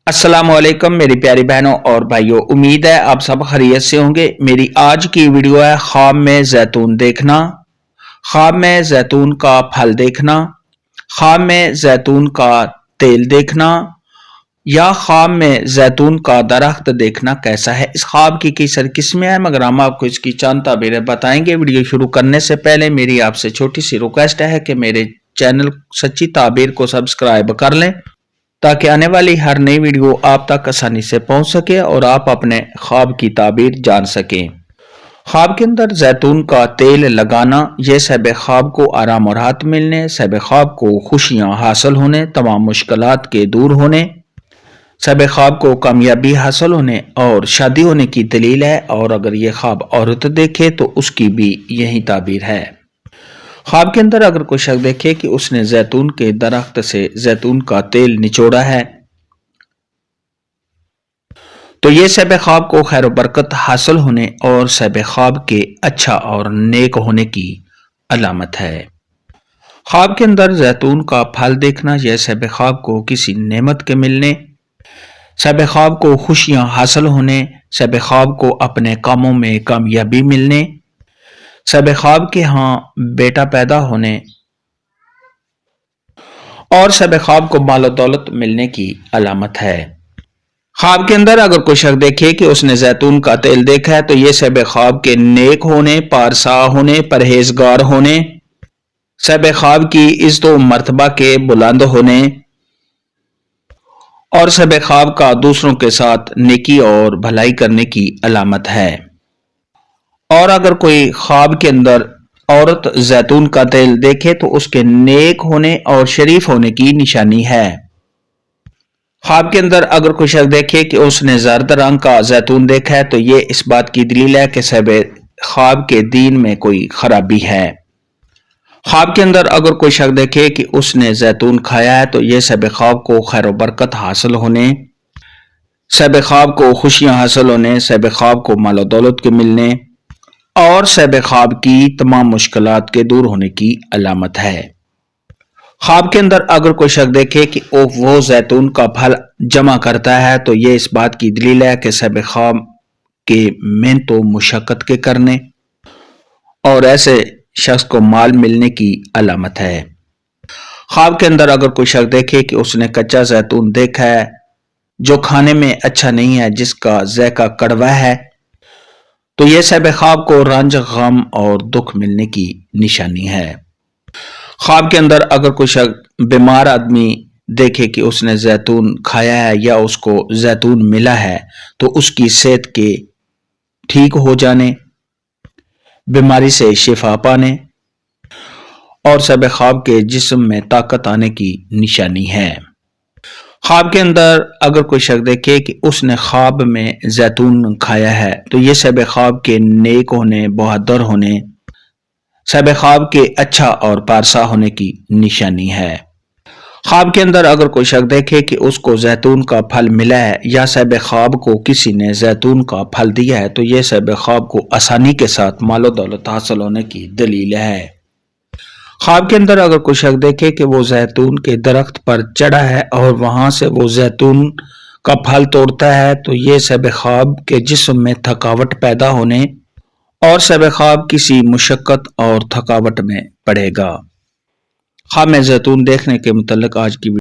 السلام علیکم میری پیاری بہنوں اور بھائیوں، امید ہے آپ سب خیریت سے ہوں گے۔ میری آج کی ویڈیو ہے خواب میں زیتون دیکھنا، خواب میں زیتون کا پھل دیکھنا، خواب میں زیتون کا تیل دیکھنا یا خواب میں زیتون کا درخت دیکھنا کیسا ہے۔ اس خواب کی کئی ساری قسمیں ہیں مگر ہم آپ کو اس کی چند تعبیریں بتائیں گے۔ ویڈیو شروع کرنے سے پہلے میری آپ سے چھوٹی سی ریکویسٹ ہے کہ میرے چینل سچی تعبیر کو سبسکرائب کر لیں تاکہ آنے والی ہر نئی ویڈیو آپ تک آسانی سے پہنچ سکے اور آپ اپنے خواب کی تعبیر جان سکیں۔ خواب کے اندر زیتون کا تیل لگانا یہ صاحب خواب کو آرام اور راحت ملنے، صاحب خواب کو خوشیاں حاصل ہونے، تمام مشکلات کے دور ہونے، صاحب خواب کو کامیابی حاصل ہونے اور شادی ہونے کی دلیل ہے، اور اگر یہ خواب عورت دیکھے تو اس کی بھی یہی تعبیر ہے۔ خواب کے اندر اگر کوئی شخص دیکھے کہ اس نے زیتون کے درخت سے زیتون کا تیل نچوڑا ہے تو یہ صاحب خواب کو خیر و برکت حاصل ہونے اور صاحب خواب کے اچھا اور نیک ہونے کی علامت ہے۔ خواب کے اندر زیتون کا پھل دیکھنا یہ صاحب خواب کو کسی نعمت کے ملنے، صاحب خواب کو خوشیاں حاصل ہونے، صاحب خواب کو اپنے کاموں میں کامیابی ملنے، صاحب خواب کے ہاں بیٹا پیدا ہونے اور صاحب خواب کو مال و دولت ملنے کی علامت ہے۔ خواب کے اندر اگر کوئی شخص دیکھے کہ اس نے زیتون کا تیل دیکھا ہے تو یہ صاحب خواب کے نیک ہونے، پارسا ہونے، پرہیزگار ہونے، صاحب خواب کی عزت و مرتبہ کے بلند ہونے اور صاحب خواب کا دوسروں کے ساتھ نیکی اور بھلائی کرنے کی علامت ہے۔ اور اگر کوئی خواب کے اندر عورت زیتون کا تیل دیکھے تو اس کے نیک ہونے اور شریف ہونے کی نشانی ہے۔ خواب کے اندر اگر کوئی شخص دیکھے کہ اس نے زرد رنگ کا زیتون دیکھا ہے تو یہ اس بات کی دلیل ہے کہ صاحب خواب کے دین میں کوئی خرابی ہے۔ خواب کے اندر اگر کوئی شخص دیکھے کہ اس نے زیتون کھایا ہے تو یہ صاحب خواب کو خیر و برکت حاصل ہونے، صاحب خواب کو خوشیاں حاصل ہونے، صاحب خواب کو مال و دولت کے ملنے اور صاحب خواب کی تمام مشکلات کے دور ہونے کی علامت ہے۔ خواب کے اندر اگر کوئی شخص دیکھے کہ وہ زیتون کا پھل جمع کرتا ہے تو یہ اس بات کی دلیل ہے کہ صاحب خواب کے محنت و مشقت کے کرنے اور ایسے شخص کو مال ملنے کی علامت ہے۔ خواب کے اندر اگر کوئی شخص دیکھے کہ اس نے کچا زیتون دیکھا ہے جو کھانے میں اچھا نہیں ہے، جس کا ذائقہ کڑوا ہے، تو یہ صاحب خواب کو رنج، غم اور دکھ ملنے کی نشانی ہے۔ خواب کے اندر اگر کوئی شخص بیمار آدمی دیکھے کہ اس نے زیتون کھایا ہے یا اس کو زیتون ملا ہے تو اس کی صحت کے ٹھیک ہو جانے، بیماری سے شفا پانے اور صاحب خواب کے جسم میں طاقت آنے کی نشانی ہے۔ خواب کے اندر اگر کوئی شخص دیکھے کہ اس نے خواب میں زیتون کھایا ہے تو یہ صاحب خواب کے نیک ہونے، بہادر ہونے، صاحب خواب کے اچھا اور پارسا ہونے کی نشانی ہے۔ خواب کے اندر اگر کوئی شخص دیکھے کہ اس کو زیتون کا پھل ملا ہے یا صاحب خواب کو کسی نے زیتون کا پھل دیا ہے تو یہ صاحب خواب کو آسانی کے ساتھ مال و دولت حاصل ہونے کی دلیل ہے۔ خواب کے اندر اگر کوئی شخص دیکھے کہ وہ زیتون کے درخت پر چڑھا ہے اور وہاں سے وہ زیتون کا پھل توڑتا ہے تو یہ صاحب خواب کے جسم میں تھکاوٹ پیدا ہونے اور صاحب خواب کسی مشقت اور تھکاوٹ میں پڑے گا۔ خواب میں زیتون دیکھنے کے متعلق آج کی